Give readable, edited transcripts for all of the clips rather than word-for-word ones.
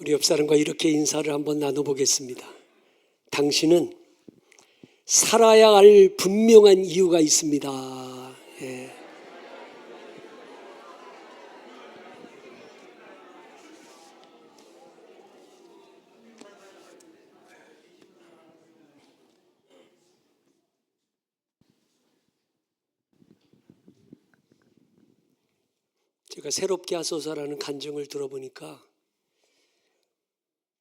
우리 옆 사람과 이렇게 인사를 한번 나눠보겠습니다. 당신은 살아야 할 분명한 이유가 있습니다. 예. 제가 새롭게 하소서라는 간증을 들어보니까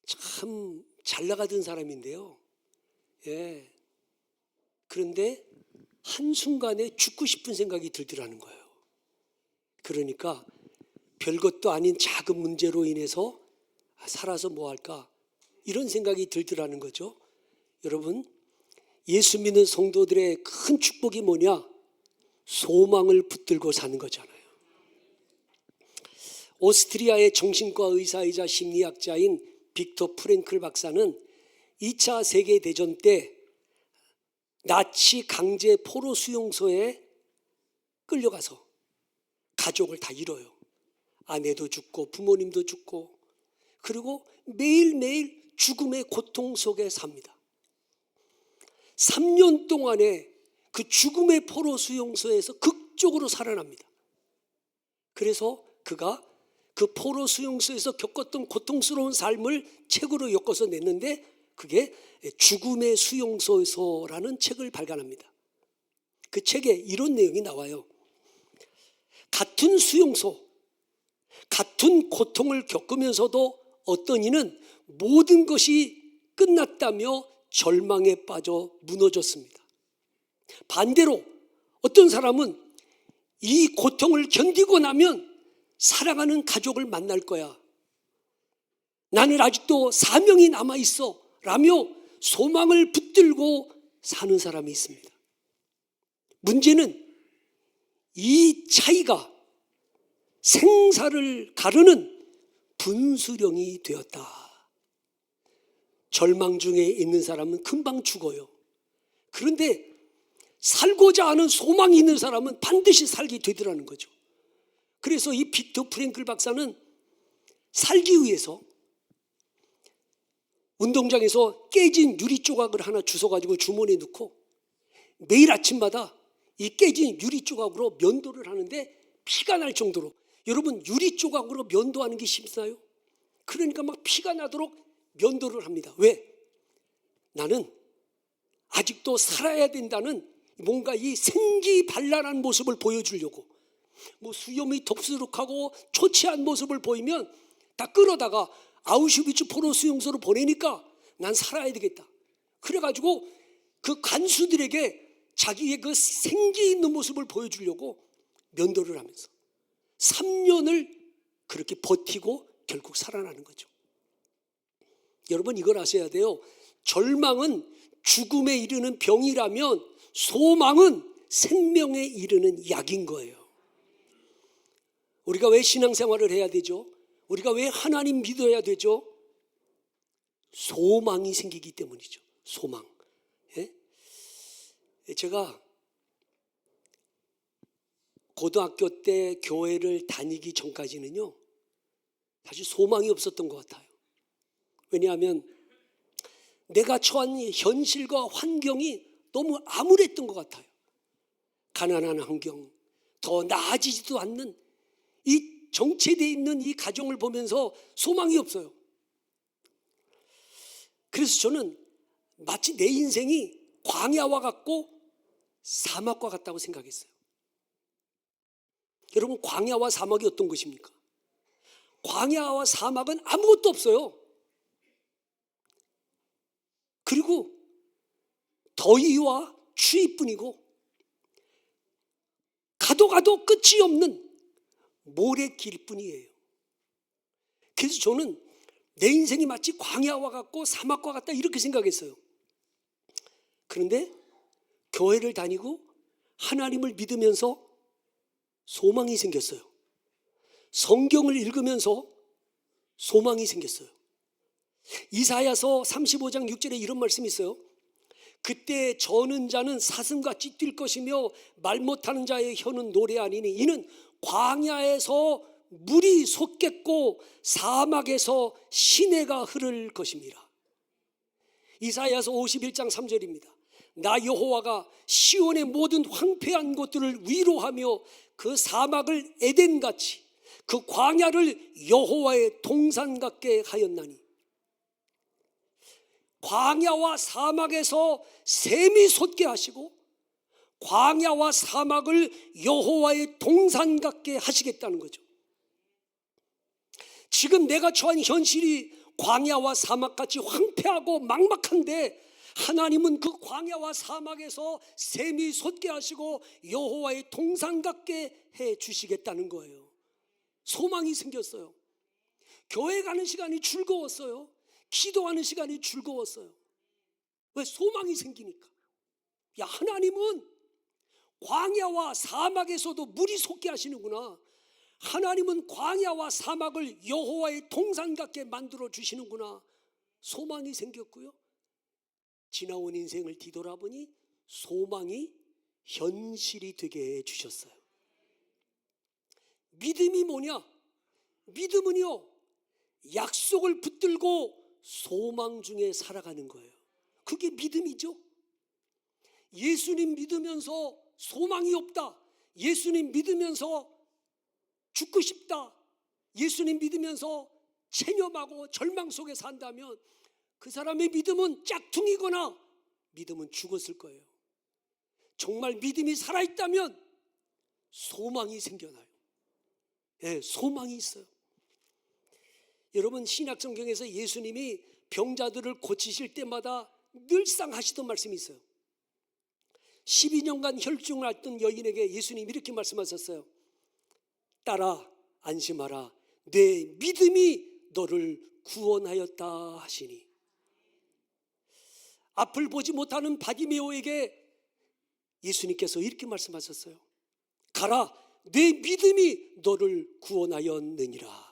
참 잘 나가던 사람인데요. 예. 그런데 한순간에 죽고 싶은 생각이 들더라는 거예요. 그러니까 별것도 아닌 작은 문제로 인해서 살아서 뭐 할까 이런 생각이 들더라는 거죠. 여러분, 예수 믿는 성도들의 큰 축복이 뭐냐? 소망을 붙들고 사는 거잖아요. 오스트리아의 정신과 의사이자 심리학자인 빅터 프랭클 박사는 2차 세계대전 때 나치 강제 포로 수용소에 끌려가서 가족을 다 잃어요. 아내도 죽고 부모님도 죽고, 그리고 매일매일 죽음의 고통 속에 삽니다. 3년 동안에 그 죽음의 포로 수용소에서 극적으로 살아납니다. 그래서 그가 그 포로 수용소에서 겪었던 고통스러운 삶을 책으로 엮어서 냈는데, 그게 죽음의 수용소에서라는 책을 발간합니다. 그 책에 이런 내용이 나와요. 같은 수용소, 같은 고통을 겪으면서도 어떤 이는 모든 것이 끝났다며 절망에 빠져 무너졌습니다. 반대로 어떤 사람은 이 고통을 견디고 나면 사랑하는 가족을 만날 거야, 나는 아직도 사명이 남아있어 라며 소망을 붙들고 사는 사람이 있습니다. 문제는 이 차이가 생사를 가르는 분수령이 되었다. 절망 중에 있는 사람은 금방 죽어요. 그런데 살고자 하는 소망이 있는 사람은 반드시 살게 되더라는 거죠. 그래서 이 빅터 프랭클 박사는 살기 위해서 운동장에서 깨진 유리 조각을 하나 주워가지고 주머니에 넣고 매일 아침마다 이 깨진 유리 조각으로 면도를 하는데 피가 날 정도로, 여러분 유리 조각으로 면도하는 게 쉽나요? 그러니까 막 피가 나도록 면도를 합니다. 왜? 나는 아직도 살아야 된다는 뭔가 이 생기발랄한 모습을 보여주려고. 뭐 수염이 덥수룩하고 초췌한 모습을 보이면 다 끌어다가 아우슈비츠 포로 수용소로 보내니까 난 살아야 되겠다. 그래가지고 그 간수들에게 자기의 그 생기 있는 모습을 보여주려고 면도를 하면서 3년을 그렇게 버티고 결국 살아나는 거죠. 여러분, 이걸 아셔야 돼요. 절망은 죽음에 이르는 병이라면 소망은 생명에 이르는 약인 거예요. 우리가 왜 신앙생활을 해야 되죠? 우리가 왜 하나님 믿어야 되죠? 소망이 생기기 때문이죠. 소망. 예? 제가 고등학교 때 교회를 다니기 전까지는요, 사실 소망이 없었던 것 같아요. 왜냐하면 내가 처한 현실과 환경이 너무 암울했던 것 같아요. 가난한 환경, 더 나아지지도 않는 이 정체되어 있는 이 가정을 보면서 소망이 없어요. 그래서 저는 마치 내 인생이 광야와 같고 사막과 같다고 생각했어요. 여러분, 광야와 사막이 어떤 것입니까? 광야와 사막은 아무것도 없어요. 그리고 더위와 추위뿐이고 가도 끝이 없는 모래길 뿐이에요. 그래서 저는 내 인생이 마치 광야와 같고 사막과 같다 이렇게 생각했어요. 그런데 교회를 다니고 하나님을 믿으면서 소망이 생겼어요. 성경을 읽으면서 소망이 생겼어요. 이사야서 35장 6절에 이런 말씀이 있어요. 그때 저는 자는 사슴같이 뛸 것이며 말 못하는 자의 혀는 노래하니니 이는 광야에서 물이 솟겠고 사막에서 시내가 흐를 것입니다. 이사야서 51장 3절입니다. 나 여호와가 시온의 모든 황폐한 곳들을 위로하며 그 사막을 에덴같이 그 광야를 여호와의 동산 같게 하였나니. 광야와 사막에서 샘이 솟게 하시고 광야와 사막을 여호와의 동산 같게 하시겠다는 거죠. 지금 내가 처한 현실이 광야와 사막같이 황폐하고 막막한데 하나님은 그 광야와 사막에서 샘이 솟게 하시고 여호와의 동산 같게 해 주시겠다는 거예요. 소망이 생겼어요. 교회 가는 시간이 즐거웠어요. 기도하는 시간이 즐거웠어요. 왜? 소망이 생기니까. 야, 하나님은 광야와 사막에서도 물이 솟게 하시는구나. 하나님은 광야와 사막을 여호와의 동산 같게 만들어 주시는구나. 소망이 생겼고요. 지나온 인생을 뒤돌아보니 소망이 현실이 되게 해주셨어요. 믿음이 뭐냐? 믿음은요, 약속을 붙들고 소망 중에 살아가는 거예요. 그게 믿음이죠. 예수님 믿으면서 소망이 없다, 예수님 믿으면서 죽고 싶다, 예수님 믿으면서 체념하고 절망 속에 산다면 그 사람의 믿음은 짝퉁이거나 믿음은 죽었을 거예요. 정말 믿음이 살아있다면 소망이 생겨나요. 네, 소망이 있어요. 여러분, 신약성경에서 예수님이 병자들을 고치실 때마다 늘상 하시던 말씀이 있어요. 12년간 혈증을 앓던 여인에게 예수님이 이렇게 말씀하셨어요. 딸아, 안심하라, 내 믿음이 너를 구원하였다 하시니. 앞을 보지 못하는 바디메오에게 예수님께서 이렇게 말씀하셨어요. 가라, 내 믿음이 너를 구원하였느니라.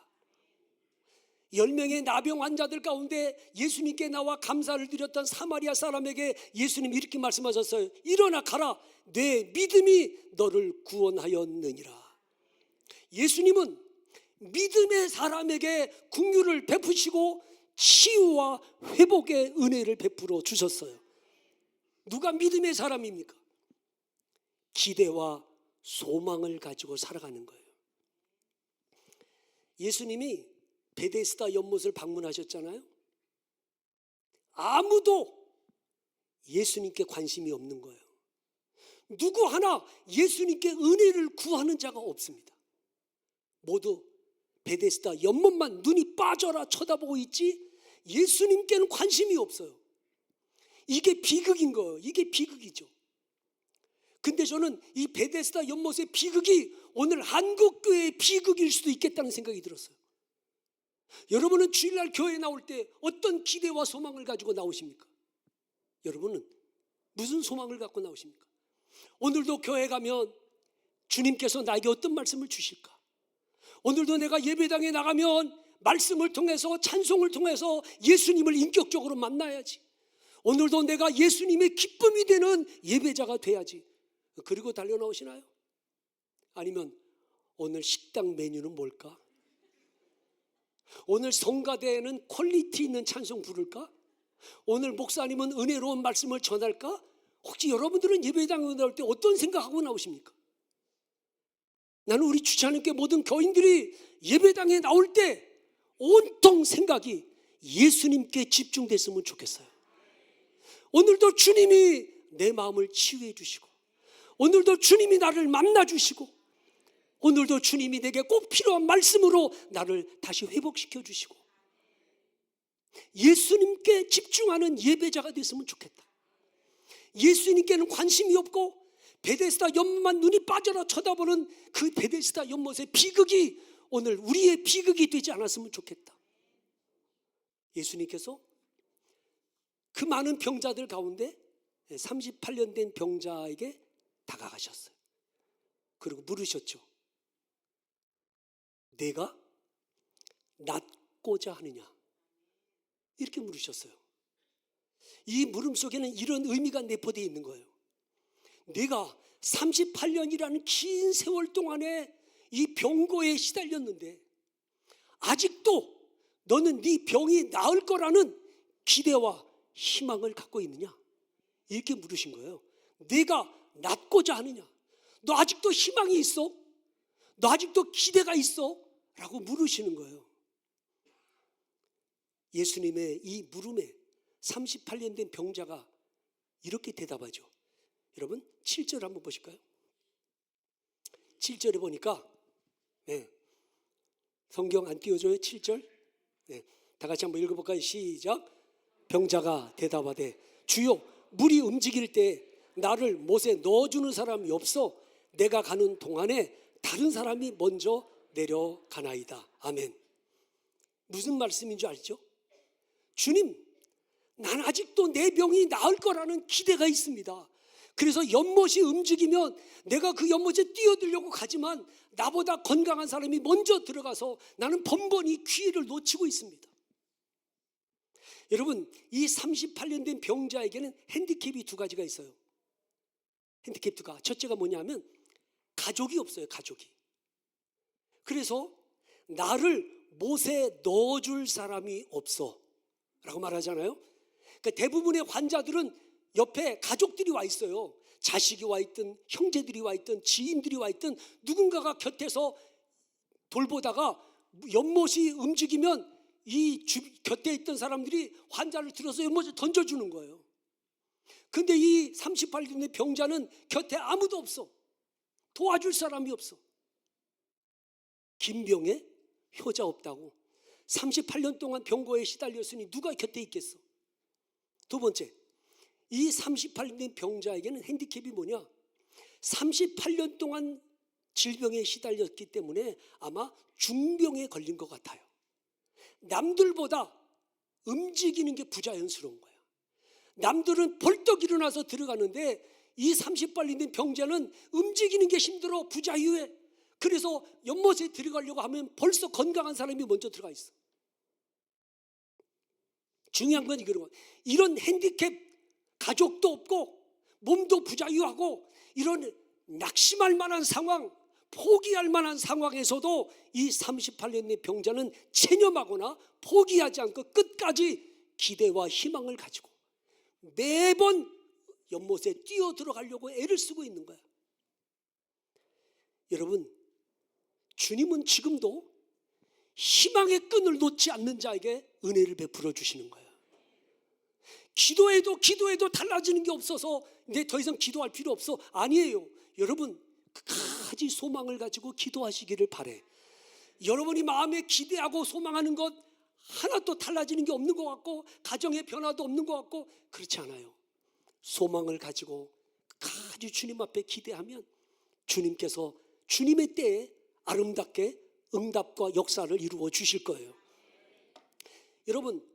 10명의 나병 환자들 가운데 예수님께 나와 감사를 드렸던 사마리아 사람에게 예수님이 이렇게 말씀하셨어요. 일어나 가라, 내 믿음이 너를 구원하였느니라. 예수님은 믿음의 사람에게 긍휼을 베푸시고 치유와 회복의 은혜를 베풀어 주셨어요. 누가 믿음의 사람입니까? 기대와 소망을 가지고 살아가는 거예요. 예수님이 베데스다 연못을 방문하셨잖아요. 아무도 예수님께 관심이 없는 거예요. 누구 하나 예수님께 은혜를 구하는 자가 없습니다. 모두 베데스다 연못만 눈이 빠져라 쳐다보고 있지 예수님께는 관심이 없어요. 이게 비극인 거예요. 이게 비극이죠. 근데 저는 이 베데스다 연못의 비극이 오늘 한국교회의 비극일 수도 있겠다는 생각이 들었어요. 여러분은 주일날 교회에 나올 때 어떤 기대와 소망을 가지고 나오십니까? 여러분은 무슨 소망을 갖고 나오십니까? 오늘도 교회 가면 주님께서 나에게 어떤 말씀을 주실까? 오늘도 내가 예배당에 나가면 말씀을 통해서 찬송을 통해서 예수님을 인격적으로 만나야지. 오늘도 내가 예수님의 기쁨이 되는 예배자가 돼야지. 그리고 달려나오시나요? 아니면 오늘 식당 메뉴는 뭘까? 오늘 성가대에는 퀄리티 있는 찬송 부를까? 오늘 목사님은 은혜로운 말씀을 전할까? 혹시 여러분들은 예배당에 나올 때 어떤 생각하고 나오십니까? 나는 우리 주차님께 모든 교인들이 예배당에 나올 때 온통 생각이 예수님께 집중됐으면 좋겠어요. 오늘도 주님이 내 마음을 치유해 주시고, 오늘도 주님이 나를 만나 주시고, 오늘도 주님이 내게 꼭 필요한 말씀으로 나를 다시 회복시켜 주시고, 예수님께 집중하는 예배자가 됐으면 좋겠다. 예수님께는 관심이 없고 베데스다 연못만 눈이 빠져라 쳐다보는 그 베데스다 연못의 비극이 오늘 우리의 비극이 되지 않았으면 좋겠다. 예수님께서 그 많은 병자들 가운데 38년 된 병자에게 다가가셨어요. 그리고 물으셨죠. 내가 낫고자 하느냐? 이렇게 물으셨어요. 이 물음 속에는 이런 의미가 내포되어 있는 거예요. 내가 38년이라는 긴 세월 동안에 이 병고에 시달렸는데 아직도 너는 네 병이 나을 거라는 기대와 희망을 갖고 있느냐? 이렇게 물으신 거예요. 내가 낫고자 하느냐? 너 아직도 희망이 있어? 너 아직도 기대가 있어? 라고 물으시는 거예요. 예수님의 이 물음에 38년 된 병자가 이렇게 대답하죠. 여러분 7절 한번 보실까요? 7절에 보니까 성경 안 띄워줘요? 7절? 다 같이 한번 읽어볼까요? 시작. 병자가 대답하되 주여 물이 움직일 때 나를 못에 넣어주는 사람이 없어 내가 가는 동안에 다른 사람이 먼저 내려가나이다. 아멘. 무슨 말씀인 줄 알죠? 주님, 난 아직도 내 병이 나을 거라는 기대가 있습니다. 그래서 연못이 움직이면 내가 그 연못에 뛰어들려고 가지만 나보다 건강한 사람이 먼저 들어가서 나는 번번이 기회를 놓치고 있습니다. 여러분, 이 38년 된 병자에게는 핸디캡이 두 가지가 있어요. 핸디캡 두 가지. 첫째가 뭐냐면 가족이 없어요. 가족이. 그래서 나를 못에 넣어줄 사람이 없어 라고 말하잖아요. 그러니까 대부분의 환자들은 옆에 가족들이 와 있어요. 자식이 와 있든 형제들이 와 있든 지인들이 와 있든 누군가가 곁에서 돌보다가 연못이 움직이면 이 곁에 있던 사람들이 환자를 들어서 연못에 던져주는 거예요. 근데 이 38년의 병자는 곁에 아무도 없어. 도와줄 사람이 없어. 김병에 효자 없다고 38년 동안 병고에 시달렸으니 누가 곁에 있겠어? 두 번째, 이 38년 병자에게는 핸디캡이 뭐냐? 38년 동안 질병에 시달렸기 때문에 아마 중병에 걸린 것 같아요. 남들보다 움직이는 게 부자연스러운 거야. 남들은 벌떡 일어나서 들어가는데 이 38년 된 병자는 움직이는 게 힘들어 부자유해. 그래서 연못에 들어가려고 하면 벌써 건강한 사람이 먼저 들어가 있어. 중요한 건 이런 핸디캡, 가족도 없고 몸도 부자유하고 이런 낙심할 만한 상황, 포기할 만한 상황에서도 이 38년의 병자는 체념하거나 포기하지 않고 끝까지 기대와 희망을 가지고 매번 연못에 뛰어 들어가려고 애를 쓰고 있는 거야. 여러분, 주님은 지금도 희망의 끈을 놓지 않는 자에게 은혜를 베풀어 주시는 거예요. 기도해도 달라지는 게 없어서 이제 더 이상 기도할 필요 없어. 아니에요. 여러분, 끝까지 소망을 가지고 기도하시기를 바래. 여러분이 마음에 기대하고 소망하는 것 하나도 달라지는 게 없는 것 같고 가정의 변화도 없는 것 같고 그렇지 않아요. 소망을 가지고 끝까지 주님 앞에 기대하면 주님께서 주님의 때에 아름답게 응답과 역사를 이루어 주실 거예요. 여러분,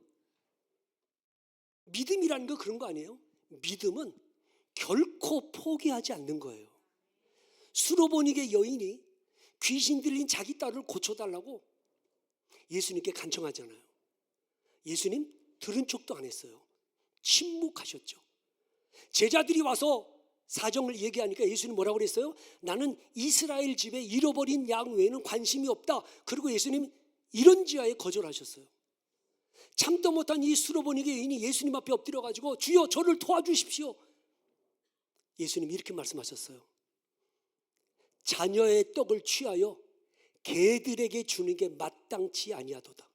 믿음이라는 거 그런 거 아니에요? 믿음은 결코 포기하지 않는 거예요. 수로보니게 여인이 귀신 들린 자기 딸을 고쳐달라고 예수님께 간청하잖아요. 예수님 들은 척도 안 했어요. 침묵하셨죠. 제자들이 와서 사정을 얘기하니까 예수님 뭐라고 그랬어요? 나는 이스라엘 집에 잃어버린 양 외에는 관심이 없다. 그리고 예수님 이런 지하에 거절하셨어요. 참도 못한 이 수로보니게 여인이 예수님 앞에 엎드려가지고 주여 저를 도와주십시오. 예수님 이렇게 말씀하셨어요. 자녀의 떡을 취하여 개들에게 주는 게 마땅치 아니하도다.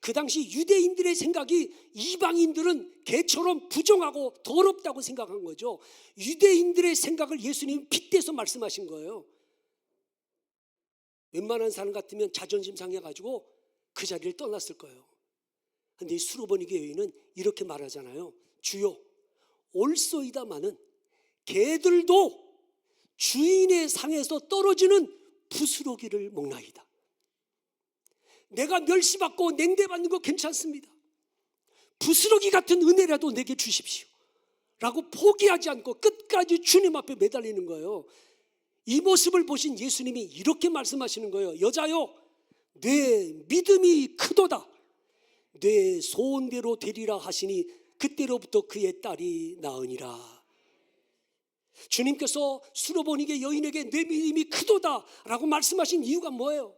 그 당시 유대인들의 생각이 이방인들은 개처럼 부정하고 더럽다고 생각한 거죠. 유대인들의 생각을 예수님이 빗대서 말씀하신 거예요. 웬만한 사람 같으면 자존심 상해가지고 그 자리를 떠났을 거예요. 그런데 이 수로보니게 여인은 이렇게 말하잖아요. 주여 올소이다마는 개들도 주인의 상에서 떨어지는 부스러기를 먹나이다. 내가 멸시받고 냉대받는 거 괜찮습니다. 부스러기 같은 은혜라도 내게 주십시오 라고 포기하지 않고 끝까지 주님 앞에 매달리는 거예요. 이 모습을 보신 예수님이 이렇게 말씀하시는 거예요. 여자여 내 믿음이 크도다. 내 소원대로 되리라 하시니 그때로부터 그의 딸이 나으니라. 주님께서 수로보니게 여인에게 내 믿음이 크도다 라고 말씀하신 이유가 뭐예요?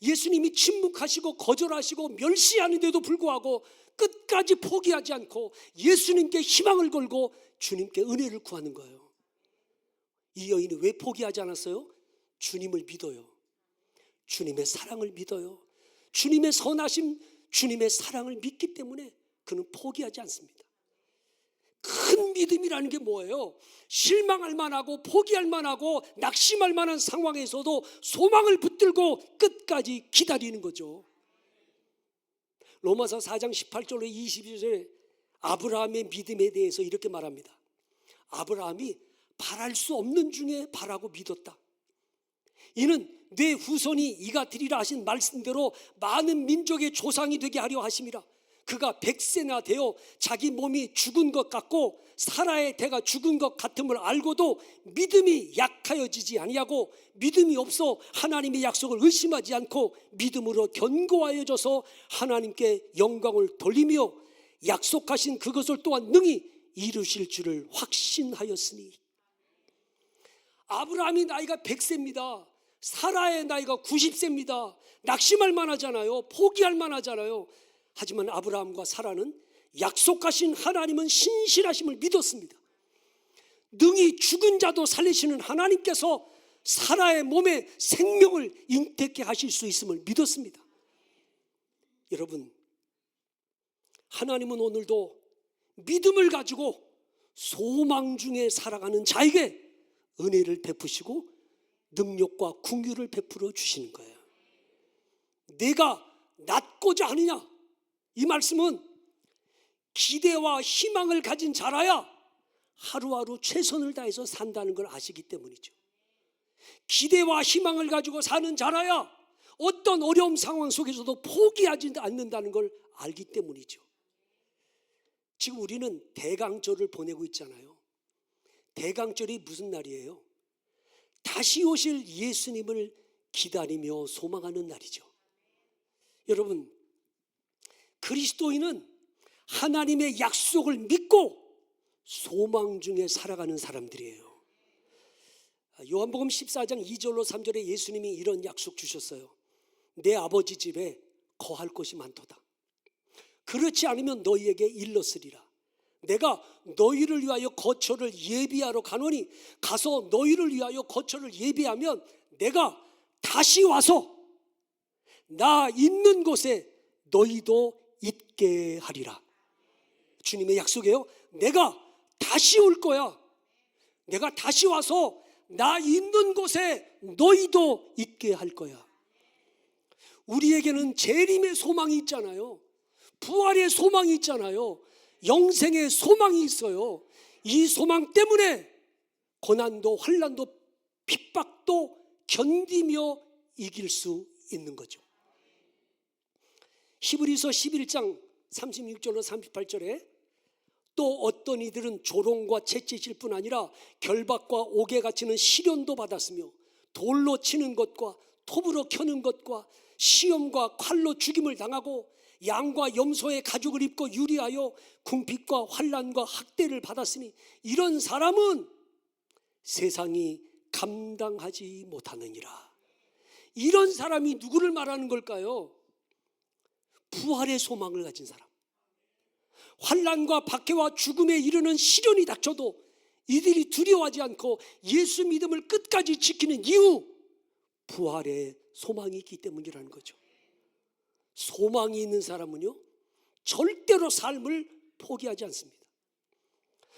예수님이 침묵하시고 거절하시고 멸시하는데도 불구하고 끝까지 포기하지 않고 예수님께 희망을 걸고 주님께 은혜를 구하는 거예요. 이 여인이 왜 포기하지 않았어요? 주님을 믿어요. 주님의 사랑을 믿어요. 주님의 선하심, 주님의 사랑을 믿기 때문에 그는 포기하지 않습니다. 큰 믿음이라는 게 뭐예요? 실망할 만하고 포기할 만하고 낙심할 만한 상황에서도 소망을 붙들고 끝까지 기다리는 거죠. 로마서 4장 18절로 22절에 아브라함의 믿음에 대해서 이렇게 말합니다. 아브라함이 바랄 수 없는 중에 바라고 믿었다. 이는 내 후손이 이가 되리라 하신 말씀대로 많은 민족의 조상이 되게 하려 하심이라. 그가 100세나 되어 자기 몸이 죽은 것 같고 사라의 대가 죽은 것 같음을 알고도 믿음이 약하여지지 아니하고 믿음이 없어 하나님의 약속을 의심하지 않고 믿음으로 견고하여져서 하나님께 영광을 돌리며 약속하신 그것을 또한 능히 이루실 줄을 확신하였으니. 아브라함이 나이가 100세입니다. 사라의 나이가 90세입니다. 낙심할 만하잖아요. 포기할 만하잖아요. 하지만 아브라함과 사라는 약속하신 하나님은 신실하심을 믿었습니다. 능히 죽은 자도 살리시는 하나님께서 사라의 몸에 생명을 잉태케 하실 수 있음을 믿었습니다. 여러분, 하나님은 오늘도 믿음을 가지고 소망 중에 살아가는 자에게 은혜를 베푸시고 능력과 긍휼을 베풀어 주시는 거예요. 내가 낫고자 하느냐? 이 말씀은 기대와 희망을 가진 자라야 하루하루 최선을 다해서 산다는 걸 아시기 때문이죠. 기대와 희망을 가지고 사는 자라야 어떤 어려운 상황 속에서도 포기하지 않는다는 걸 알기 때문이죠. 지금 우리는 대강절을 보내고 있잖아요. 대강절이 무슨 날이에요? 다시 오실 예수님을 기다리며 소망하는 날이죠. 여러분, 그리스도인은 하나님의 약속을 믿고 소망 중에 살아가는 사람들이에요. 요한복음 14장 2절로 3절에 예수님이 이런 약속 주셨어요. 내 아버지 집에 거할 곳이 많도다. 그렇지 않으면 너희에게 일렀으리라. 내가 너희를 위하여 거처를 예비하러 가노니 가서 너희를 위하여 거처를 예비하면 내가 다시 와서 나 있는 곳에 너희도 있게 하리라. 주님의 약속이에요. 내가 다시 올 거야. 내가 다시 와서 나 있는 곳에 너희도 있게 할 거야. 우리에게는 재림의 소망이 있잖아요. 부활의 소망이 있잖아요. 영생의 소망이 있어요. 이 소망 때문에 고난도 환난도 핍박도 견디며 이길 수 있는 거죠. 히브리서 11장 36절로 38절에 또 어떤 이들은 조롱과 채찍일 뿐 아니라 결박과 옥에 갇히는 시련도 받았으며 돌로 치는 것과 톱으로 켜는 것과 시험과 칼로 죽임을 당하고 양과 염소의 가죽을 입고 유리하여 궁핍과 환난과 학대를 받았으니 이런 사람은 세상이 감당하지 못하느니라. 이런 사람이 누구를 말하는 걸까요? 부활의 소망을 가진 사람. 환난과 박해와 죽음에 이르는 시련이 닥쳐도 이들이 두려워하지 않고 예수 믿음을 끝까지 지키는 이유, 부활의 소망이 있기 때문이라는 거죠. 소망이 있는 사람은요 절대로 삶을 포기하지 않습니다.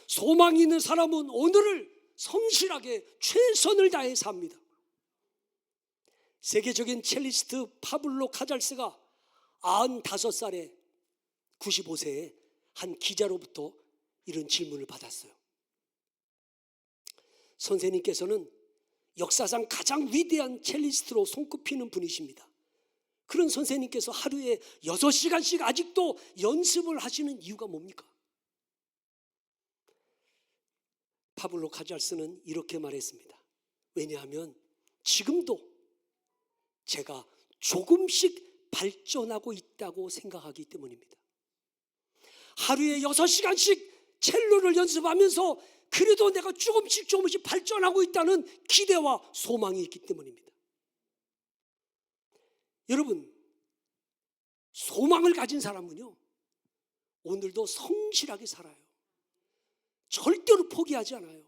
소망이 있는 사람은 오늘을 성실하게 최선을 다해 삽니다. 세계적인 첼리스트 파블로 카잘스가 95살에 95세에 한 기자로부터 이런 질문을 받았어요. 선생님께서는 역사상 가장 위대한 첼리스트로 손꼽히는 분이십니다. 그런 선생님께서 하루에 6시간씩 아직도 연습을 하시는 이유가 뭡니까? 파블로 카잘스는 이렇게 말했습니다. 왜냐하면 지금도 제가 조금씩 발전하고 있다고 생각하기 때문입니다. 하루에 6시간씩 첼로를 연습하면서 그래도 내가 조금씩 발전하고 있다는 기대와 소망이 있기 때문입니다. 여러분, 소망을 가진 사람은요, 오늘도 성실하게 살아요. 절대로 포기하지 않아요.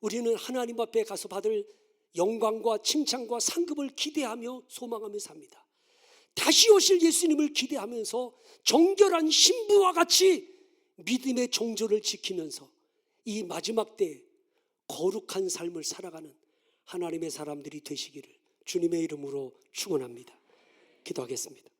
우리는 하나님 앞에 가서 받을 영광과 칭찬과 상급을 기대하며 소망하며 삽니다. 다시 오실 예수님을 기대하면서 정결한 신부와 같이 믿음의 정조를 지키면서 이 마지막 때에 거룩한 삶을 살아가는 하나님의 사람들이 되시기를 주님의 이름으로 축원합니다. 기도하겠습니다.